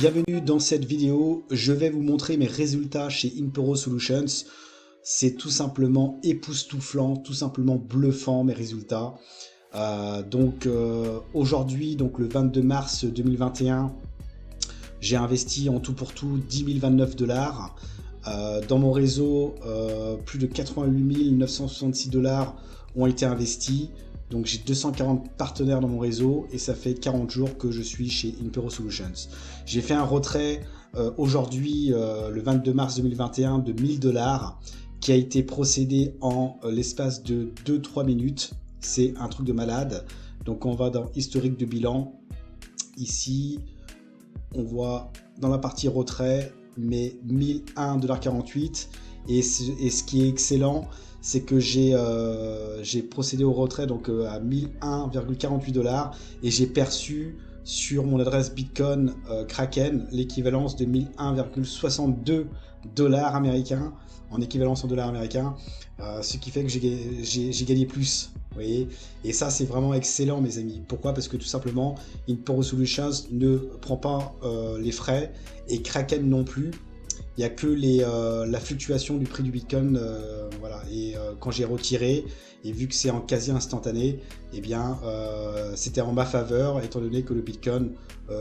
Bienvenue dans cette vidéo, je vais vous montrer mes résultats chez Impero Solutions. C'est tout simplement époustouflant, tout simplement bluffant mes résultats. Aujourd'hui, donc le 22 mars 2021, j'ai investi en tout pour tout 10 029 $. Dans mon réseau, plus de 88 966 $ ont été investis. Donc j'ai 240 partenaires dans mon réseau et ça fait 40 jours que je suis chez Impero Solutions. J'ai fait un retrait aujourd'hui, le 22 mars 2021, de 1000 $ qui a été procédé en l'espace de 2-3 minutes. C'est un truc de malade. Donc on va dans historique de bilan. Ici, on voit dans la partie retrait mes 1001,48 $. Et ce qui est excellent, c'est que j'ai procédé au retrait donc à 1001,48 $ et j'ai perçu sur mon adresse Bitcoin Kraken l'équivalence de 1001,62 $ américains en équivalence en dollars américains, ce qui fait que j'ai gagné plus. Vous voyez, et ça c'est vraiment excellent mes amis. Pourquoi? Parce que tout simplement Impero Solutions ne prend pas les frais et Kraken non plus. Il n'y a que la fluctuation du prix du Bitcoin, voilà. Et quand j'ai retiré, et vu que c'est en quasi instantané, eh bien, c'était en ma faveur, étant donné que le Bitcoin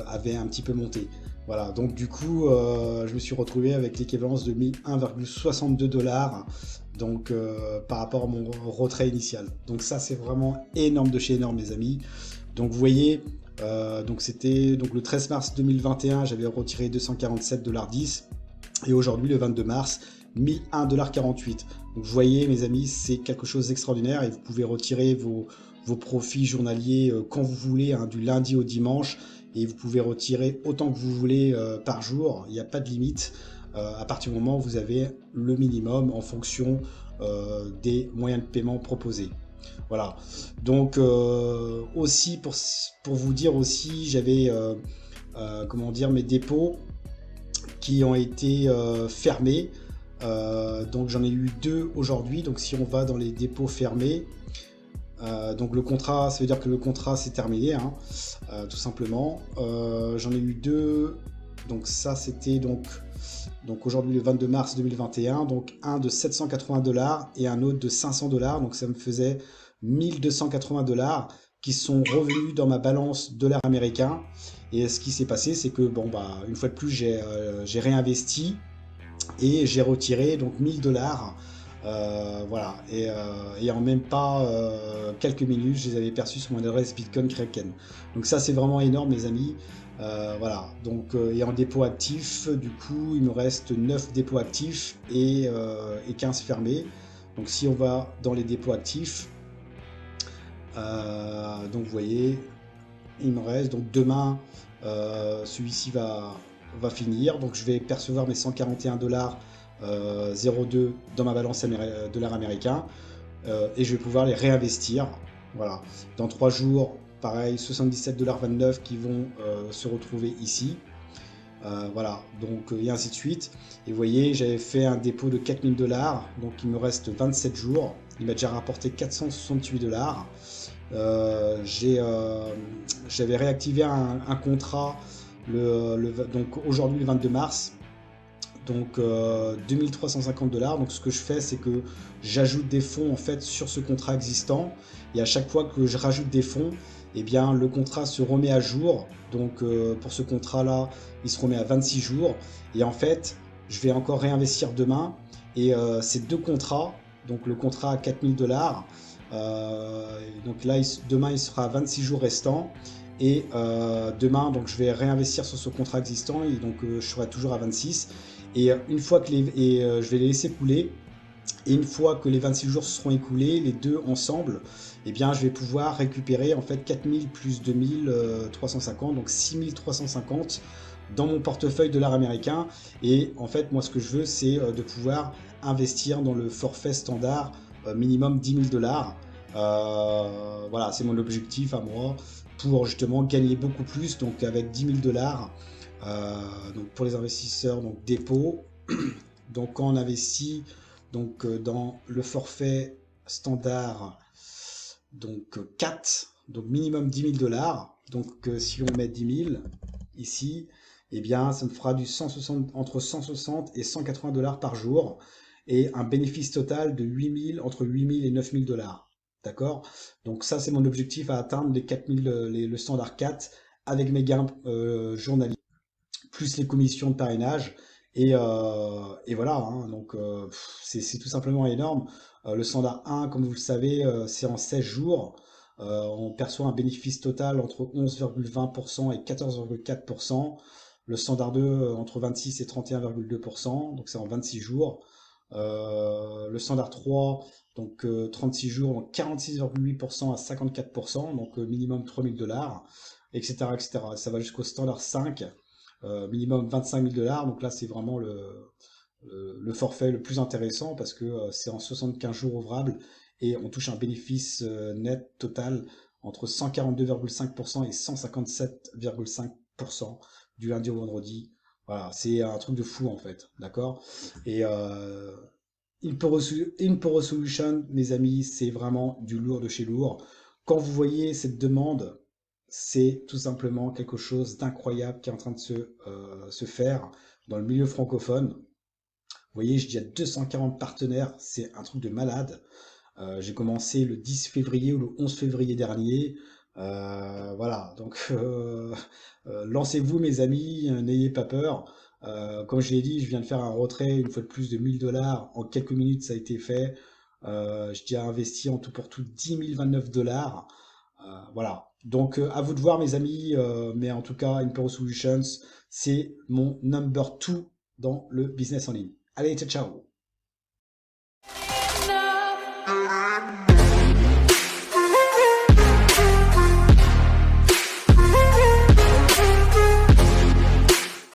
avait un petit peu monté. Voilà, donc du coup, je me suis retrouvé avec l'équivalence de 1001,62 $, donc par rapport à mon retrait initial. Donc ça, c'est vraiment énorme de chez énorme, mes amis. Donc vous voyez, donc c'était donc le 13 mars 2021, j'avais retiré 247,10 $. Et aujourd'hui, le 22 mars, 1001,48 $. Donc, vous voyez, mes amis, c'est quelque chose d'extraordinaire et vous pouvez retirer vos profits journaliers quand vous voulez, hein, du lundi au dimanche. Et vous pouvez retirer autant que vous voulez par jour. Il n'y a pas de limite à partir du moment où vous avez le minimum en fonction des moyens de paiement proposés. Voilà. Donc, aussi, pour vous dire aussi, j'avais, comment dire, mes dépôts qui ont été fermés. Donc j'en ai eu 2 aujourd'hui. Donc si on va dans les dépôts fermés, donc le contrat, ça veut dire que le contrat c'est terminé, hein, tout simplement. J'en ai eu 2. Donc ça c'était donc aujourd'hui le 22 mars 2021. Donc un de 780 $ et un autre de 500 $. Donc ça me faisait 1280 $ qui sont revenus dans ma balance dollar américain. Et ce qui s'est passé, c'est que bon bah une fois de plus j'ai réinvesti et j'ai retiré donc 1000 $. Voilà, et en même pas quelques minutes, je les avais perçus sur mon adresse Bitcoin Kraken. Donc ça c'est vraiment énorme mes amis. Voilà, donc et en dépôt actif, du coup il me reste 9 dépôts actifs et 15 fermés. Donc si on va dans les dépôts actifs, donc vous voyez, il me reste donc demain, celui-ci va finir, donc je vais percevoir mes 141,02 $ dans ma balance dollar américain, et je vais pouvoir les réinvestir. Voilà, dans 3 jours, pareil, 77,29 $ qui vont se retrouver ici. Voilà, donc et ainsi de suite. Et vous voyez, j'avais fait un dépôt de 4000 $, donc il me reste 27 jours. Il m'a déjà rapporté 468 $. J'avais réactivé un contrat donc aujourd'hui le 22 mars, donc 2350 $. Donc ce que je fais, c'est que j'ajoute des fonds en fait sur ce contrat existant, et à chaque fois que je rajoute des fonds, eh bien le contrat se remet à jour. Donc pour ce contrat là, il se remet à 26 jours, et en fait je vais encore réinvestir demain, et ces 2 contrats, donc le contrat à 4000 $, donc là demain il sera à 26 jours restants, et demain donc je vais réinvestir sur ce contrat existant, et donc je serai toujours à 26, et une fois que je vais les laisser couler, et une fois que les 26 jours seront écoulés, les deux ensemble, eh bien je vais pouvoir récupérer en fait 4000 plus 2350, donc 6350 dans mon portefeuille dollar américain. Et en fait moi ce que je veux, c'est de pouvoir investir dans le forfait standard minimum 10 000 $. Voilà, c'est mon objectif à moi, pour justement gagner beaucoup plus, donc avec 10 000 $. Donc pour les investisseurs, donc dépôt. Donc quand on investit donc dans le forfait standard, donc 4, donc minimum 10 000 $. Donc si on met 10 000 ici, eh bien, ça me fera du 160, entre 160 et 180 dollars par jour et un bénéfice total de 8000, entre 8000 et 9000 dollars. D'accord? Donc ça, c'est mon objectif à atteindre les 4000, le standard 4 avec mes gains journaliers, plus les commissions de parrainage. Et voilà, hein, donc c'est tout simplement énorme. Le standard 1, comme vous le savez, c'est en 16 jours. On perçoit un bénéfice total entre 11,20% et 14,4%. Le standard 2, entre 26 et 31,2%, donc c'est en 26 jours. Le standard 3, donc 36 jours, donc 46,8% à 54%, donc minimum 3000 dollars, etc., etc. Ça va jusqu'au standard 5, minimum 25 000 dollars. Donc là, c'est vraiment le forfait le plus intéressant parce que c'est en 75 jours ouvrables et on touche un bénéfice net total entre 142,5% et 157,5% du lundi au vendredi. Voilà, c'est un truc de fou en fait, d'accord? Et Imporo Solution, mes amis, c'est vraiment du lourd de chez lourd. Quand vous voyez cette demande, c'est tout simplement quelque chose d'incroyable qui est en train de se faire dans le milieu francophone. Vous voyez, je dis à 240 partenaires, c'est un truc de malade. J'ai commencé le 10 février ou le 11 février dernier. Voilà, donc lancez-vous mes amis, n'ayez pas peur. Comme je l'ai dit, je viens de faire un retrait une fois de plus de 1000 dollars. En quelques minutes, ça a été fait. Je tiens à investir en tout pour tout 10 029 dollars. Voilà. Donc à vous de voir mes amis, mais en tout cas, Impero Solutions, c'est mon number 2 dans le business en ligne. Allez, ciao ciao.